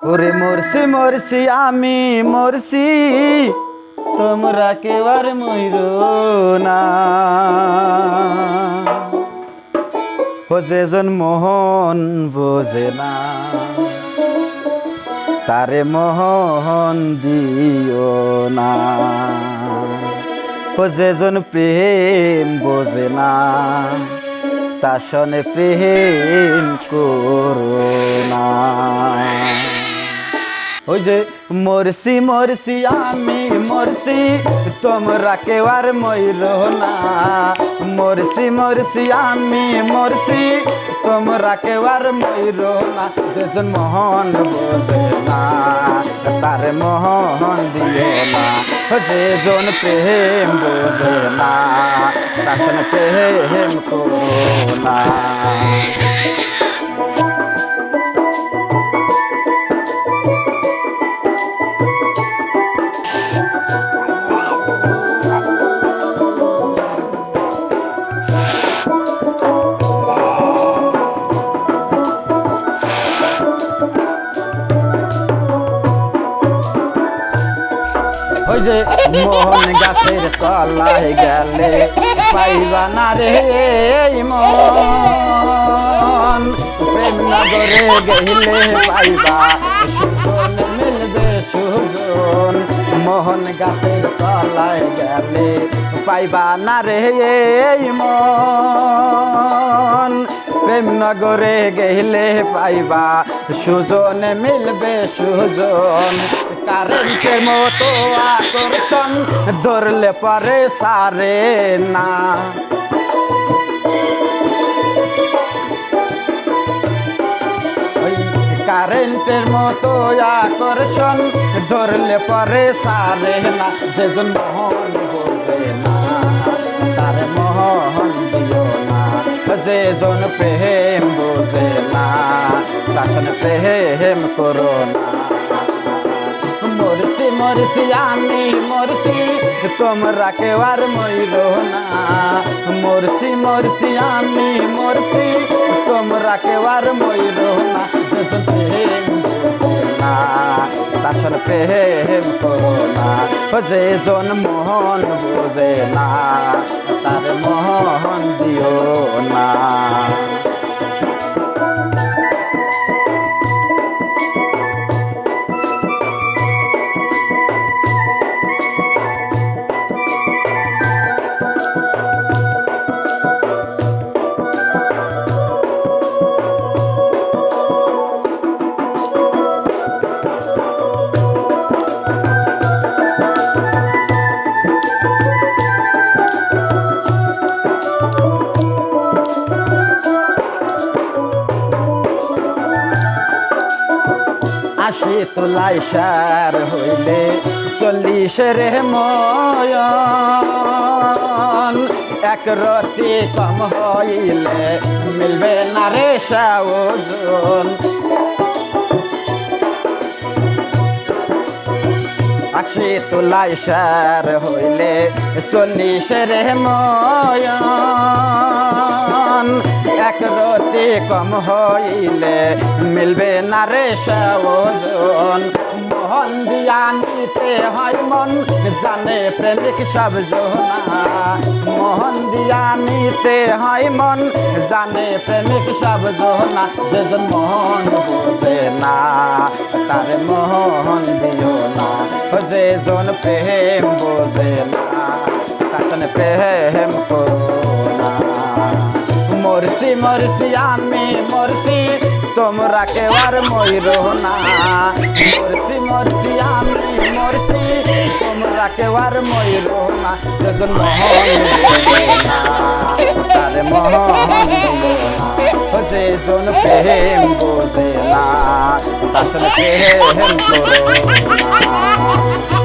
ওরে মরছি মরছি আমি মরছি, তোমরা কেউ আর মইরো না। ও যেজন মোহন বোঝে না, তারে মোহন দিও না। ও যেজন প্রেম বোঝে না, তার সনে প্রেম করো না। ওই যে মরছি মরছি আমি মরছি, তোমরা কেউ আর মইরো না। মরছি মরছি আমি মরছি, তোমরা কেউ আর মইরো না। যেজন মোহন বোঝে না, তার মোহন দিও না। যেজন প্রেম বোঝে না, তার সঙ্গে প্রেম করো না। ওই যে মোহন গাছের তলায় গেলে পাইবা না রে মন, প্রেম নগরে গেলে পাইবা সুজন মিলবে সুজন। মোহন গাছের তলায় গেলে পাইবা না রে মন, প্রেম নগরে গেলে পাইবা সুজন মিলবে সুজন। কারেন্টের মতো আকর্ষণ ধরলে পরে সারে না। কারেন্টের মতো আকর্ষণ ধরলে পরে সারে না। যেজন মোহন বোঝে না, তার মোহন দিও না। যেজন প্রেম বোঝে না, তার সঙ্গে প্রেম করো না। মরছি মরছি আমি মরছি, তোমরা কেউ আর মইরো না। মরছি মরছি আমি মরছি, তোমরা কেউ আর মইরো না। যেজন প্রেম বোঝে না, তার সঙ্গে প্রেম করো না। যেজন মোহন বোঝে না, তার মোহন দিও না। আশি তোলাই সার হইলে 40 ময়ন, এক রতি কম হইলে মিলবে না রে সাওজন। আশি তোলাই সার হইলে 40 ময়ন, এক রতি কম হইলে মিলবে না রে সাওজন। মোহন দিয়া নিতে হয় মন, জানে প্রেমিক সব জোনা। মোহন দিয়া নিতে হয় মন, জানে প্রেমিক সব জোনা। যেজন মোহন বোঝে না, তার মোহন দিও না। যেজন প্রেম বোঝে না, তার সঙ্গে প্রেম করো না। মরছি মরছি আমি মরছি, তোমরা কেউ আর মইরো না। মরছি মরছি আমি মরছি, তোমরা কেউ আর মইরো না। যেজন মোহন বোঝে না, তার মোহন দিও না। যেজন প্রেম বোঝে না, তার সঙ্গে প্রেম করো না।